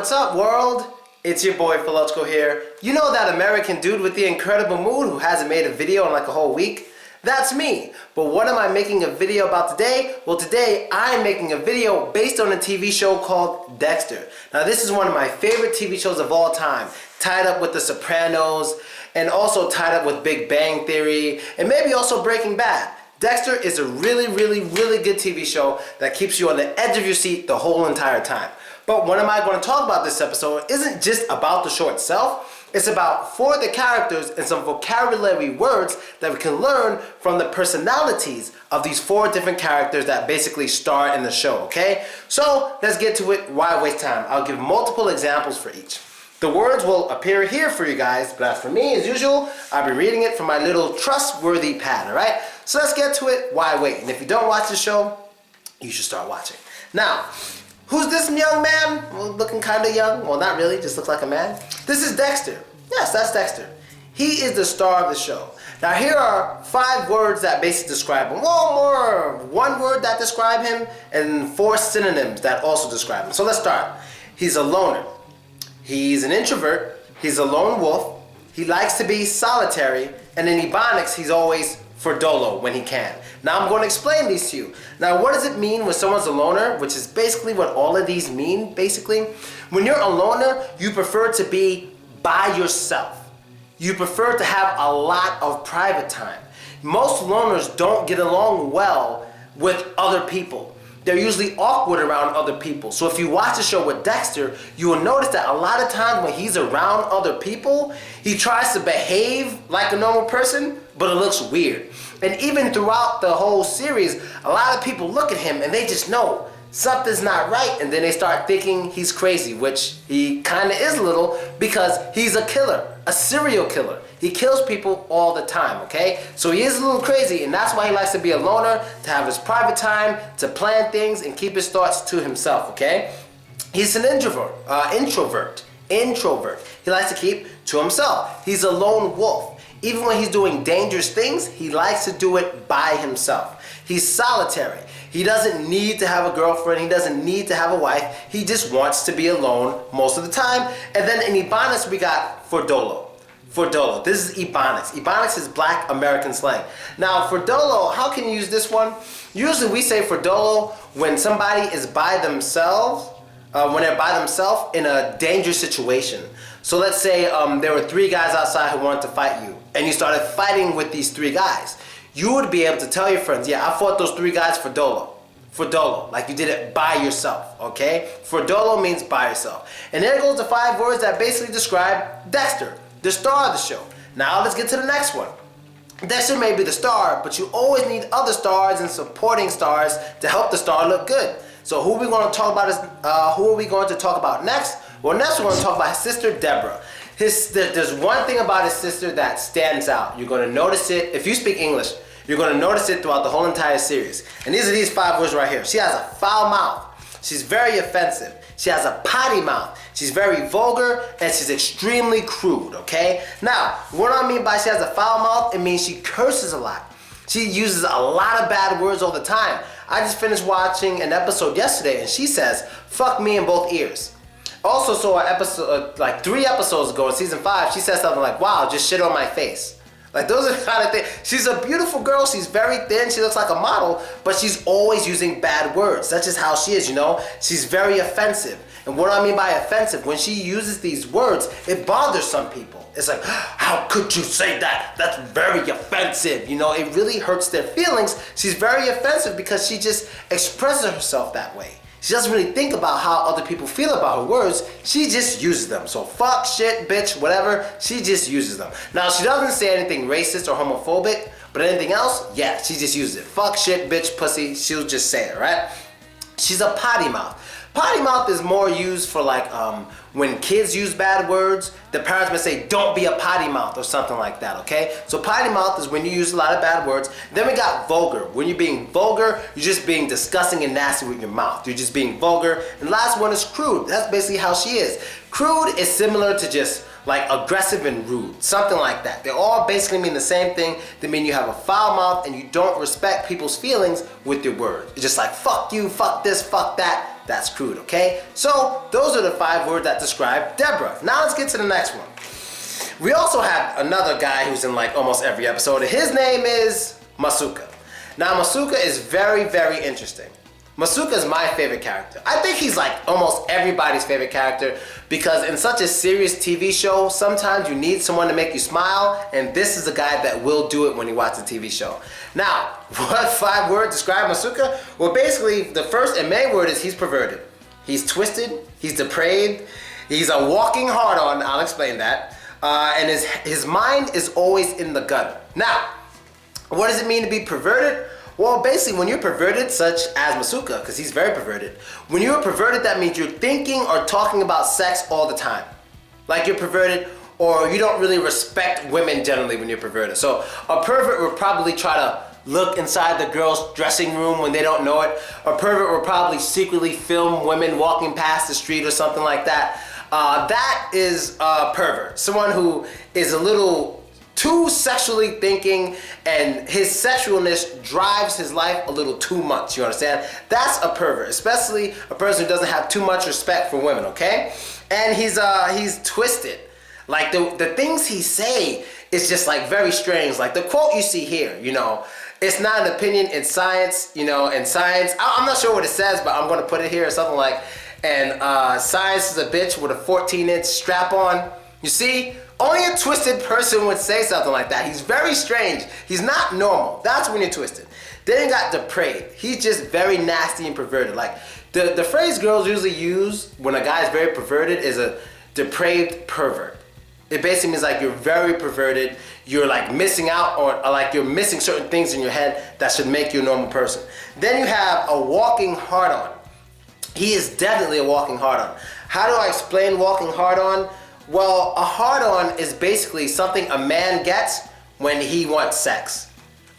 what's up world? It's your boy Philochko here. You know that American dude with the incredible mood who hasn't made a video in like a whole week? That's me. But what am I making a video about today? Well, today I'm making a video based on a TV show called Dexter. Now this is one of my favorite TV shows of all time, tied up with The Sopranos and also tied up with Big Bang Theory and maybe also Breaking Bad. Dexter is a really good TV show that keeps you on the edge of your seat the whole entire time. But what am I going to talk about this episode isn't just about the show itself. It's about 4 of the characters and some vocabulary words that we can learn from the personalities of these 4 different characters that basically star in the show, okay? So let's get to it. Why waste time? I'll give multiple examples for each. The words will appear here for you guys, but as for me, as usual, I'll be reading it from my little trustworthy pad, alright? So let's get to it. Why wait? And if you don't watch the show, you should start watching. Now, who's this young man? Well, looking kind of young. Well, not really, just looks like a man. This is Dexter. Yes, that's Dexter. He is the star of the show. Now, here are 5 words that basically describe him. Well, one word that describe him and 4 synonyms that also describe him. So let's start. He's a loner. He's an introvert. He's a lone wolf. He likes to be solitary. And in Ebonics, he's always for dolo when he can. Now I'm going to explain these to you. Now what does it mean when someone's a loner, which is basically what all of these mean basically. When you're a loner, you prefer to be by yourself. You prefer to have a lot of private time. Most loners don't get along well with other people. They're usually awkward around other people. So if you watch the show with Dexter, you will notice that a lot of times when he's around other people, he tries to behave like a normal person, but it looks weird. And even throughout the whole series, a lot of people look at him and they just know something's not right, and then they start thinking he's crazy, which he kind of is a little, because he's a killer, a serial killer. He kills people all the time, okay? So he is a little crazy, and that's why he likes to be a loner, to have his private time, to plan things and keep his thoughts to himself, okay? He's an introvert. He likes to keep to himself. He's a lone wolf. Even when he's doing dangerous things, he likes to do it by himself. He's solitary. He doesn't need to have a girlfriend. He doesn't need to have a wife. He just wants to be alone most of the time. And then in Ebonics, we got for dolo. For dolo. This is Ebonics. Ebonics is Black American slang. Now, for dolo, how can you use this one? Usually we say for dolo when somebody is by themselves, when they're by themselves in a dangerous situation. So let's say there were 3 guys outside who wanted to fight you, and you started fighting with these 3 guys. You would be able to tell your friends, yeah, I fought those 3 guys for dolo. For dolo, like you did it by yourself, okay? For dolo means by yourself. And there goes the 5 words that basically describe Dexter, the star of the show. Now let's get to the next one. Dexter may be the star, but you always need other stars and supporting stars to help the star look good. So who are we going to talk about next? Well, next we're going to talk about his sister, Deborah. There's one thing about his sister that stands out. You're going to notice it, if you speak English, you're going to notice it throughout the whole entire series. And these are these 5 words right here. She has a foul mouth. She's very offensive. She has a potty mouth. She's very vulgar and she's extremely crude, okay? Now, what I mean by she has a foul mouth, it means she curses a lot. She uses a lot of bad words all the time. I just finished watching an episode yesterday and she says, fuck me in both ears. Also saw an episode, like 3 episodes ago in season 5, she said something like, wow, just shit on my face. Like those are the kind of things. She's a beautiful girl, she's very thin, she looks like a model, but she's always using bad words. That's just how she is, you know? She's very offensive. And what I mean by offensive, when she uses these words, it bothers some people. It's like, how could you say that? That's very offensive. You know, it really hurts their feelings. She's very offensive because she just expresses herself that way. She doesn't really think about how other people feel about her words. She just uses them. So fuck, shit, bitch, whatever, she just uses them. Now, she doesn't say anything racist or homophobic, but anything else, yeah, she just uses it. Fuck, shit, bitch, pussy, she'll just say it, right? She's a potty mouth. Potty mouth is more used for like when kids use bad words, the parents may say, don't be a potty mouth or something like that, okay? So potty mouth is when you use a lot of bad words. Then we got vulgar. When you're being vulgar, you're just being disgusting and nasty with your mouth. You're just being vulgar. And the last one is crude. That's basically how she is. Crude is similar to just like aggressive and rude, something like that. They all basically mean the same thing. They mean you have a foul mouth and you don't respect people's feelings with your words. It's just like, fuck you, fuck this, fuck that. that's crude, okay? So those are the 5 words that describe Deborah. Now let's get to the next one. We also have another guy who's in like almost every episode. His name is Masuka. Now Masuka is very, very interesting. Masuka is my favorite character. I think he's like almost everybody's favorite character because in such a serious TV show, sometimes you need someone to make you smile, and this is the guy that will do it when you watch the TV show. Now, what 5 words describe Masuka? Well, basically, the first and main word is he's perverted. He's twisted, he's depraved, he's a walking hard-on, I'll explain that, and his mind is always in the gutter. Now, what does it mean to be perverted? Well, basically, when you're perverted, such as Masuka, because he's very perverted, when you're perverted, that means you're thinking or talking about sex all the time. Like you're perverted, or you don't really respect women generally when you're perverted. So a pervert will probably try to look inside the girl's dressing room when they don't know it. A pervert will probably secretly film women walking past the street or something like that. That is a pervert. Someone who is a little too sexually thinking, and his sexualness drives his life a little too much, you understand? That's a pervert, especially a person who doesn't have too much respect for women, okay? And he's twisted. Like the things he say is just like very strange. Like the quote you see here, you know, it's not an opinion in science, you know, in science, I'm not sure what it says, but I'm gonna put it here, something like, and science is a bitch with a 14-inch strap on. You see? Only a twisted person would say something like that. He's very strange. He's not normal. That's when you're twisted. Then you got depraved. He's just very nasty and perverted. Like the phrase girls usually use when a guy is very perverted is a depraved pervert. It basically means like you're very perverted. You're like missing out, or like you're missing certain things in your head that should make you a normal person. Then you have a walking hard-on. He is definitely a walking hard-on. How do I explain walking hard-on? Well, a hard-on is basically something a man gets when he wants sex.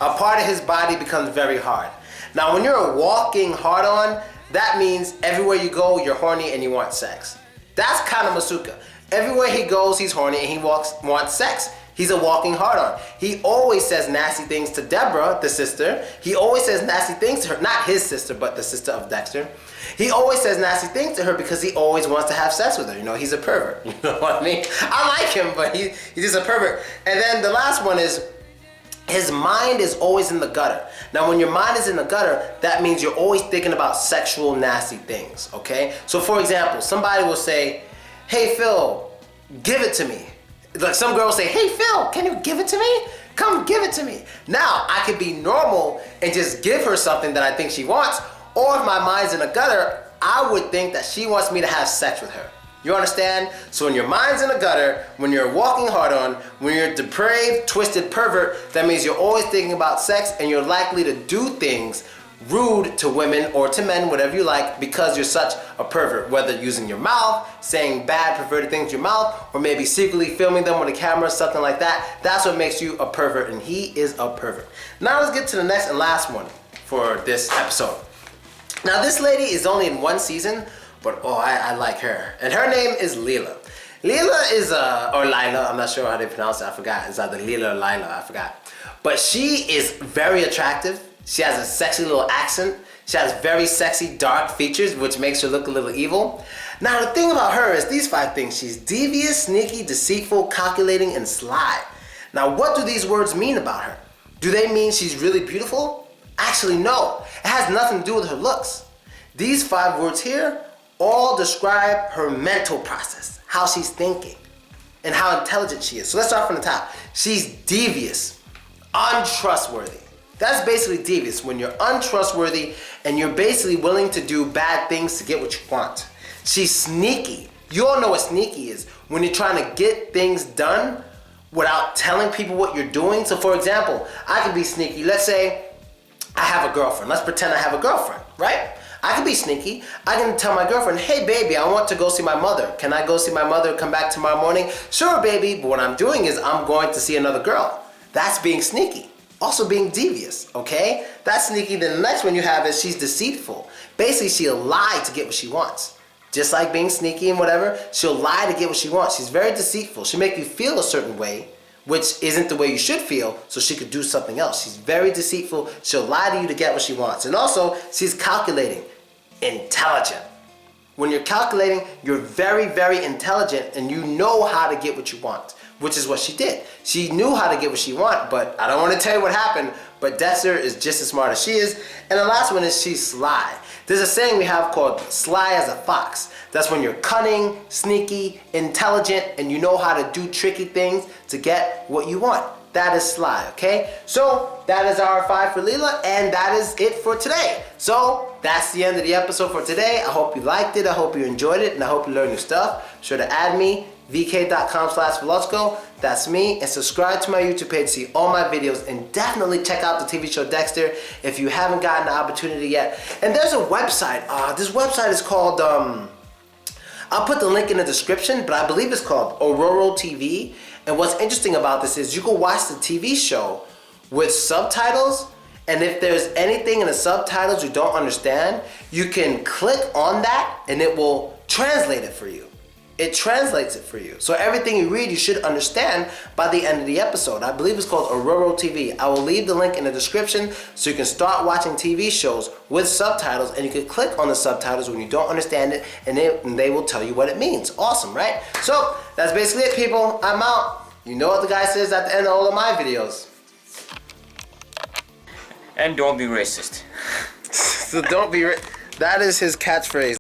A part of his body becomes very hard. Now, when you're a walking hard-on, that means everywhere you go, you're horny and you want sex. That's kind of Masuka. Everywhere he goes, he's horny and he wants sex. He's a walking hard-on. He always says nasty things to Deborah, the sister. He always says nasty things to her. Not his sister, but the sister of Dexter. He always says nasty things to her because he always wants to have sex with her. You know, he's a pervert. You know what I mean? I like him, but he's just a pervert. And then the last one is his mind is always in the gutter. Now, when your mind is in the gutter, that means you're always thinking about sexual nasty things, okay? So, for example, somebody will say, hey, Phil, give it to me. Like some girls say, hey, Phil, can you give it to me? Come give it to me. Now, I could be normal and just give her something that I think she wants, or if my mind's in the gutter, I would think that she wants me to have sex with her. You understand? So when your mind's in the gutter, when you're walking hard on, when you're a depraved, twisted pervert, that means you're always thinking about sex and you're likely to do things rude to women or to men, whatever you like, because you're such a pervert, whether using your mouth, saying bad, perverted things with your mouth, or maybe secretly filming them with a camera, something like that. That's what makes you a pervert, and he is a pervert. Now let's get to the next and last one for this episode. Now this lady is only in 1 season, but oh, I like her. And her name is Leela. Leela is, or Lila, I'm not sure how they pronounce it, I forgot. It's either Leela or Lila, I forgot. But she is very attractive. She has a sexy little accent. She has very sexy dark features, which makes her look a little evil. Now the thing about her is these 5 things. She's devious, sneaky, deceitful, calculating, and sly. Now what do these words mean about her? Do they mean she's really beautiful? Actually, no. It has nothing to do with her looks. These 5 words here all describe her mental process, how she's thinking, and how intelligent she is. So let's start from the top. She's devious, untrustworthy. That's basically devious, when you're untrustworthy and you're basically willing to do bad things to get what you want. She's sneaky. You all know what sneaky is, when you're trying to get things done without telling people what you're doing. So for example, I can be sneaky. Let's say I have a girlfriend. Let's pretend I have a girlfriend, right? I can be sneaky. I can tell my girlfriend, hey baby, I want to go see my mother. Can I go see my mother, come back tomorrow morning? Sure baby, but what I'm doing is I'm going to see another girl. That's being sneaky. Also being devious, okay? That's sneaky. Then the next one you have is she's deceitful. Basically, she'll lie to get what she wants. Just like being sneaky and whatever, she'll lie to get what she wants. She's very deceitful. She'll make you feel a certain way, which isn't the way you should feel, so she could do something else. She's very deceitful. She'll lie to you to get what she wants. And also, she's calculating, intelligent. When you're calculating, you're very, very intelligent and you know how to get what you want, which is what she did. She knew how to get what she wanted, but I don't want to tell you what happened, but Dexter is just as smart as she is. And the last one is she's sly. There's a saying we have called sly as a fox. That's when you're cunning, sneaky, intelligent, and you know how to do tricky things to get what you want. That is sly, okay? So that is our 5 for Leela, and that is it for today. So that's the end of the episode for today. I hope you liked it, I hope you enjoyed it, and I hope you learned new stuff. Be sure to add me, vk.com/Velotzko. That's me, and subscribe to my YouTube page to see all my videos, and definitely check out the TV show Dexter if you haven't gotten the opportunity yet. And there's a website. This website is called, I'll put the link in the description, but I believe it's called Aurora TV. And what's interesting about this is you can watch the TV show with subtitles, and if there's anything in the subtitles you don't understand, you can click on that and it will translate it for you. It translates it for you. So everything you read, you should understand by the end of the episode. I believe it's called Aurora TV. I will leave the link in the description so you can start watching TV shows with subtitles, and you can click on the subtitles when you don't understand it, and they will tell you what it means. Awesome, right? So that's basically it, people. I'm out. You know what the guy says at the end of all of my videos. And don't be racist. So don't be that is his catchphrase.